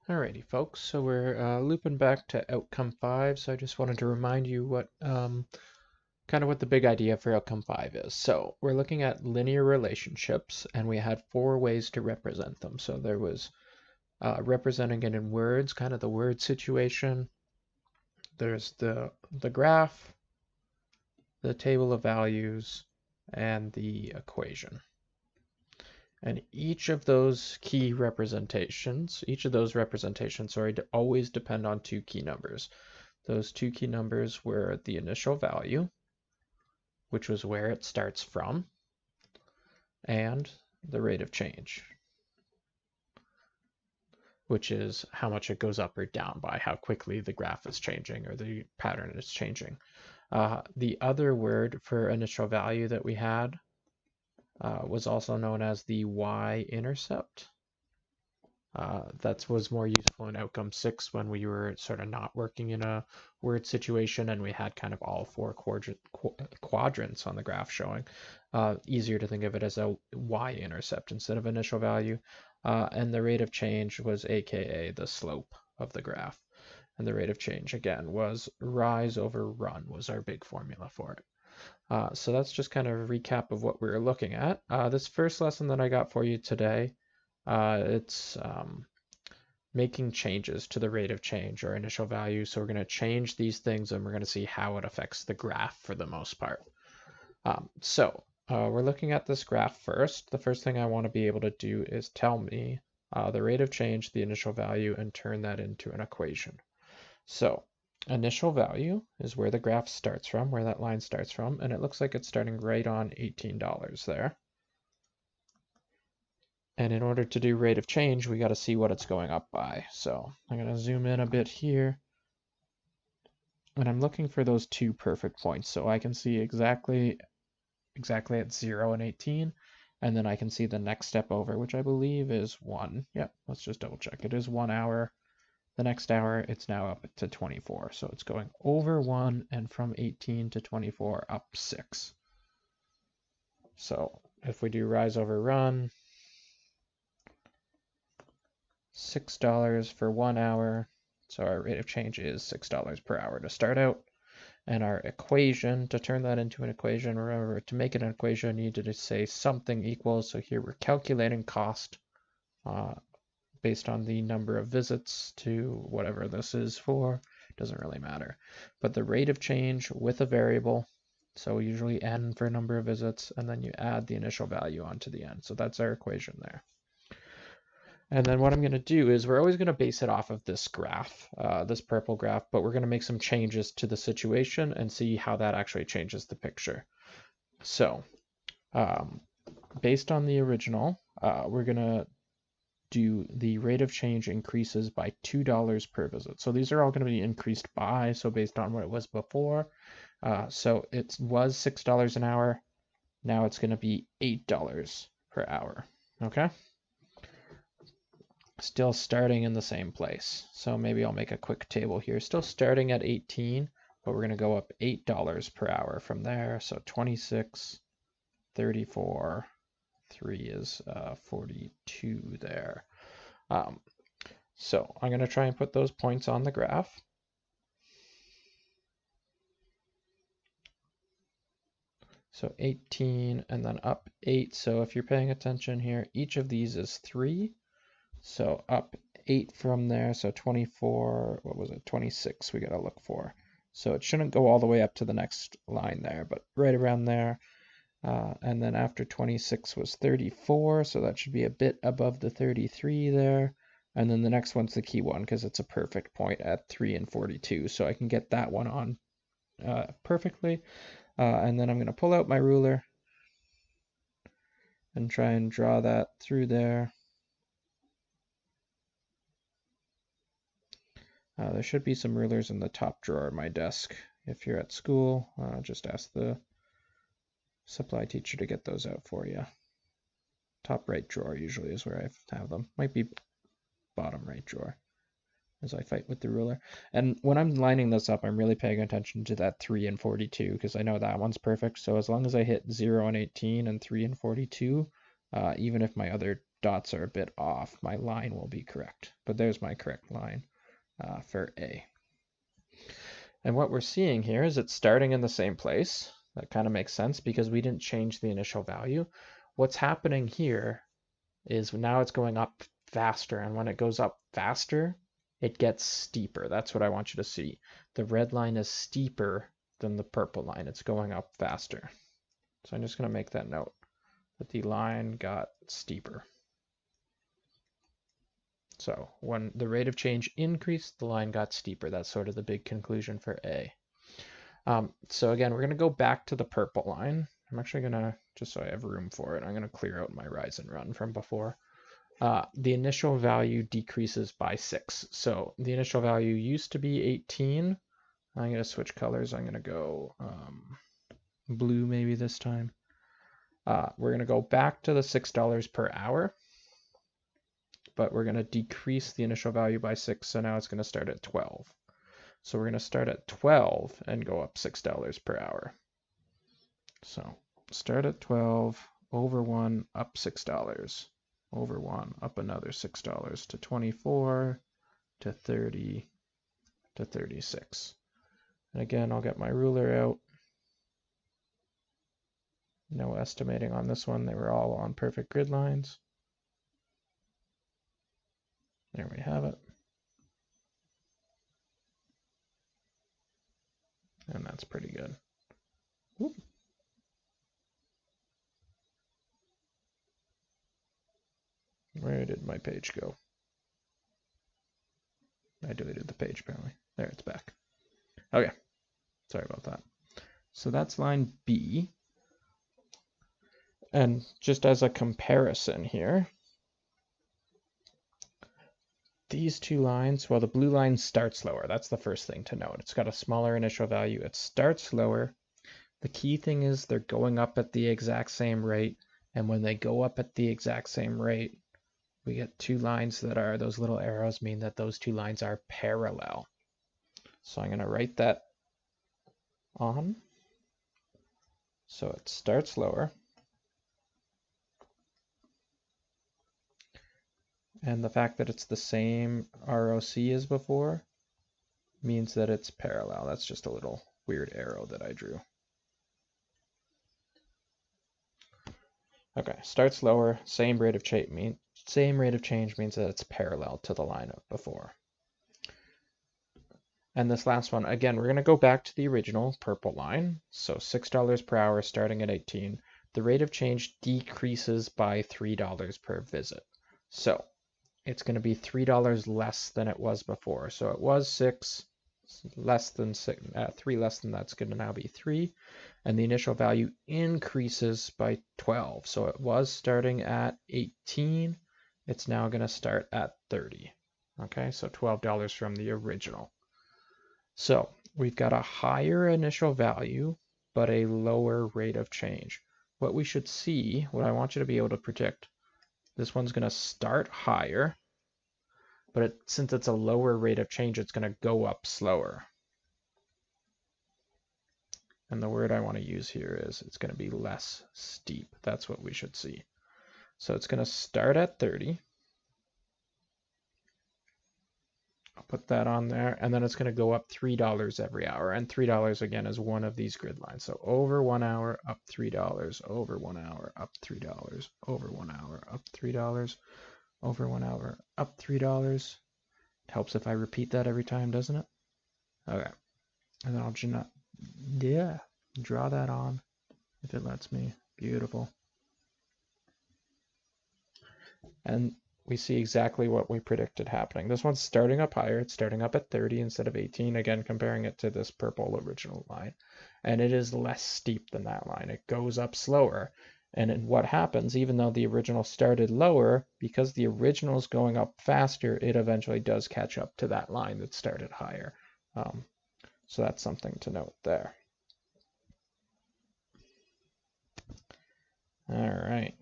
Alrighty, folks. So we're looping back to outcome 5. So I just wanted to remind you what kind of what the big idea for outcome 5 is. So we're looking at linear relationships, and we had 4 ways to represent them. So there was representing it in words, kind of the word situation. There's the graph, the table of values, and the equation. And each of those representations, sorry, always depend on 2 key numbers. Those 2 key numbers were the initial value, which was where it starts from, and the rate of change, which is how much it goes up or down by how quickly the graph is changing or the pattern is changing. The other word for initial value that we had was also known as the y-intercept. That was more useful in outcome 6 when we were sort of not working in a word situation and we had kind of all 4 quadrants on the graph showing. Easier to think of it as a y-intercept instead of initial value. And the rate of change was AKA the slope of the graph. And the rate of change, again, was rise over run was our big formula for it. So that's just kind of a recap of what we were looking at. This first lesson that I got for you today, it's making changes to the rate of change or initial value. So we're going to change these things and we're going to see how it affects the graph for the most part. We're looking at this graph first. The first thing I want to be able to do is tell me the rate of change, the initial value, and turn that into an equation. So initial value is where the graph starts from, where that line starts from, and it looks like it's starting right on $18 there. And in order to do rate of change, we got to see what it's going up by. So I'm going to zoom in a bit here. And I'm looking for those 2 perfect points. So I can see exactly at 0 and 18. And then I can see the next step over, which I believe is 1. Yep, let's just double check. It is 1 hour. The next hour, it's now up to 24. So it's going over 1 and from 18 to 24 up 6. So if we do rise over run, $6 for 1 hour. So our rate of change is $6 per hour to start out. And our equation, to turn that into an equation, remember to make it an equation, you need to just say something equals. So here we're calculating cost based on the number of visits to whatever this is for. Doesn't really matter. But the rate of change with a variable, so usually n for number of visits, and then you add the initial value onto the n. So that's our equation there. And then what I'm going to do is we're always going to base it off of this graph, this purple graph, but we're going to make some changes to the situation and see how that actually changes the picture. So based on the original, we're going to do the rate of change increases by $2 per visit. So these are all going to be increased by, so based on what it was before. So it was $6 an hour. Now it's going to be $8 per hour. Okay. Still starting in the same place. So maybe I'll make a quick table here. Still starting at 18, but we're going to go up $8 per hour from there. So 26, 34, 3 is 42 there. So I'm going to try and put those points on the graph. So 18 and then up 8. So if you're paying attention here, each of these is 3. So up 8 from there, so 24, what was it, 26 we got to look for. So it shouldn't go all the way up to the next line there, but right around there. And then after 26 was 34, so that should be a bit above the 33 there. And then the next one's the key one because it's a perfect point at 3 and 42, so I can get that one on perfectly. And then I'm going to pull out my ruler and try and draw that through there. There should be some rulers in the top drawer of my desk. If you're at school, just ask the supply teacher to get those out for you. Top right drawer usually is where I have them. Might be bottom right drawer as I fight with the ruler. And when I'm lining this up, I'm really paying attention to that 3 and 42 because I know that one's perfect. So as long as I hit 0 and 18 and 3 and 42, even if my other dots are a bit off. My line will be correct, but there's my correct line for A. And what we're seeing here is it's starting in the same place. That kind of makes sense because we didn't change the initial value. What's happening here is now it's going up faster, and when it goes up faster, it gets steeper. That's what I want you to see. The red line is steeper than the purple line. It's going up faster. So I'm just going to make that note, that the line got steeper. So when the rate of change increased, the line got steeper. That's sort of the big conclusion for A. So again, we're going to go back to the purple line. I'm actually going to, just so I have room for it, I'm going to clear out my rise and run from before. The initial value decreases by 6. So the initial value used to be 18. I'm going to switch colors. I'm going to go blue maybe this time. We're going to go back to the $6 per hour, but we're going to decrease the initial value by 6. So now it's going to start at 12. So we're going to start at 12 and go up $6 per hour. So start at 12, over 1, up $6, over 1, up another $6 to 24, to 30, to 36. And again, I'll get my ruler out. No estimating on this one. They were all on perfect grid lines. There we have it. And that's pretty good. Whoop. Where did my page go? I deleted the page apparently. There, it's back. Okay, sorry about that. So that's line B. And just as a comparison here, these two lines, well, the blue line starts lower. That's the first thing to note. It's got a smaller initial value. It starts lower. The key thing is they're going up at the exact same rate. And when they go up at the exact same rate, we get two lines that are, those little arrows mean that those two lines are parallel. So I'm going to write that on. So it starts lower. And the fact that it's the same ROC as before means that it's parallel. That's just a little weird arrow that I drew. Okay, starts lower, same rate of change means that it's parallel to the line of before. And this last one, again, we're going to go back to the original purple line. So $6 per hour starting at 18. The rate of change decreases by $3 per visit. So it's going to be $3 less than it was before. So it was 6, less than 6, 3 less than that's going to now be 3. And the initial value increases by 12. So it was starting at 18. It's now going to start at 30. Okay, so $12 from the original. So we've got a higher initial value, but a lower rate of change. What we should see, what I want you to be able to predict, this one's going to start higher, but since it's a lower rate of change, it's going to go up slower. And the word I want to use here is it's going to be less steep. That's what we should see. So it's going to start at 30. I'll put that on there, and then it's going to go up $3 every hour. And $3 again is one of these grid lines. So over 1 hour, up $3, over 1 hour, up $3, over 1 hour, up $3, over 1 hour, up $3. It helps if I repeat that every time, doesn't it? Okay. And then I'll draw that on if it lets me. Beautiful. And we see exactly what we predicted happening. This one's starting up higher. It's starting up at 30 instead of 18. Again, comparing it to this purple original line. And it is less steep than that line. It goes up slower. And what happens, even though the original started lower, because the original is going up faster, it eventually does catch up to that line that started higher. So that's something to note there. All right.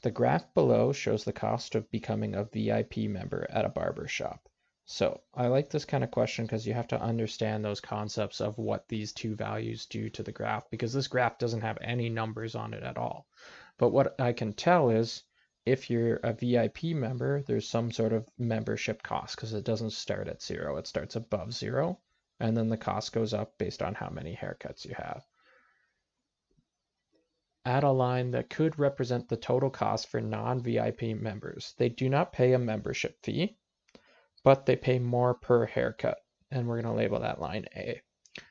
The graph below shows the cost of becoming a VIP member at a barber shop. So I like this kind of question because you have to understand those concepts of what these two values do to the graph, because this graph doesn't have any numbers on it at all. But what I can tell is if you're a VIP member, there's some sort of membership cost because it doesn't start at 0. It starts above 0, and then the cost goes up based on how many haircuts you have. Add a line that could represent the total cost for non-VIP members. They do not pay a membership fee, but they pay more per haircut, and we're going to label that line A.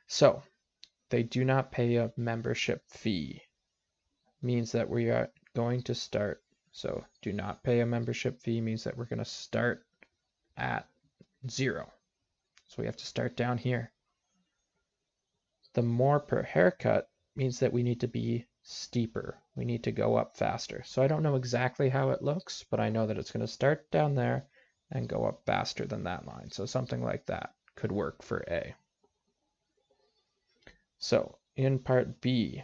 So they do not pay a membership fee means that we are going to start. So do not pay a membership fee means that we're going to start at 0. So we have to start down here. The more per haircut means that we need to be steeper. We need to go up faster. So I don't know exactly how it looks, but I know that it's going to start down there and go up faster than that line. So something like that could work for A. So in part B,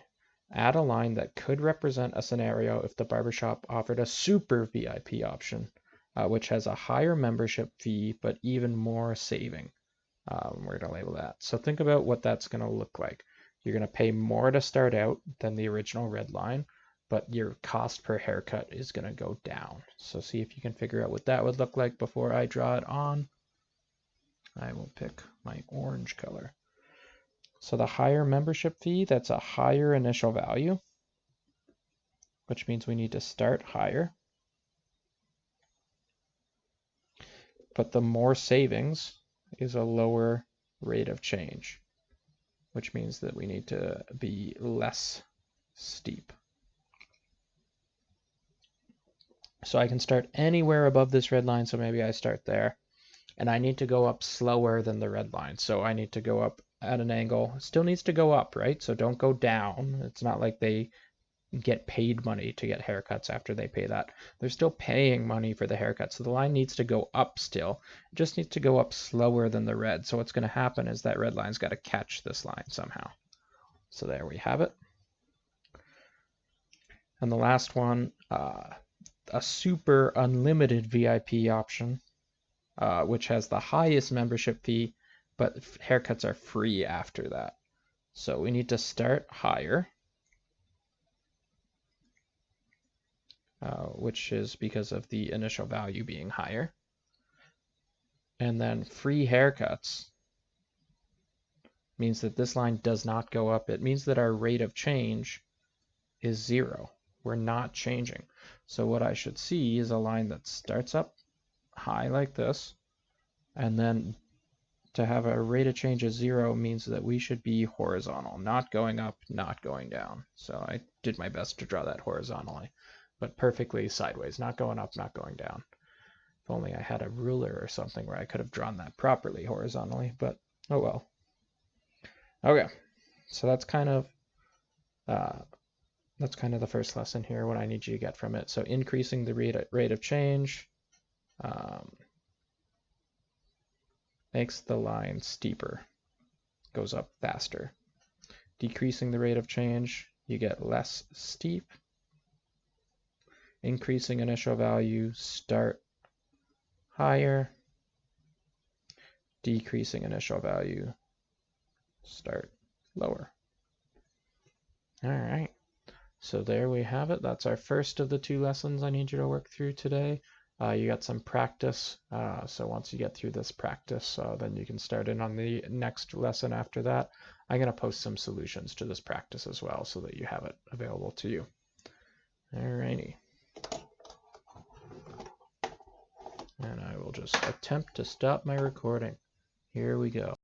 add a line that could represent a scenario if the barbershop offered a super VIP option, which has a higher membership fee, but even more saving. We're going to label that. So think about what that's going to look like. You're going to pay more to start out than the original red line, but your cost per haircut is going to go down. So see if you can figure out what that would look like before I draw it on. I will pick my orange color. So the higher membership fee, that's a higher initial value, which means we need to start higher. But the more savings is a lower rate of change, which means that we need to be less steep. So I can start anywhere above this red line, so maybe I start there. And I need to go up slower than the red line. So I need to go up at an angle. It still needs to go up, right? So don't go down. It's not like they get paid money to get haircuts after they pay that. They're still paying money for the haircut. So the line needs to go up still. It just needs to go up slower than the red. So what's going to happen is that red line's got to catch this line somehow. So there we have it. And the last one, a super unlimited VIP option, which has the highest membership fee, but haircuts are free after that. So we need to start higher, which is because of the initial value being higher. And then free haircuts means that this line does not go up. It means that our rate of change is 0. We're not changing. So what I should see is a line that starts up high like this, and then to have a rate of change of 0 means that we should be horizontal, not going up, not going down. So I did my best to draw that horizontally, but perfectly sideways, not going up, not going down. If only I had a ruler or something where I could have drawn that properly horizontally, but oh well. Okay, so that's kind of the first lesson here, what I need you to get from it. So increasing the rate of change makes the line steeper, goes up faster. Decreasing the rate of change, you get less steep. Increasing initial value, start higher. Decreasing initial value, start lower. All right. So there we have it. That's our first of the 2 lessons I need you to work through today. You got some practice. So once you get through this practice, then you can start in on the next lesson after that. I'm going to post some solutions to this practice as well so that you have it available to you. All righty. And I will just attempt to stop my recording. Here we go.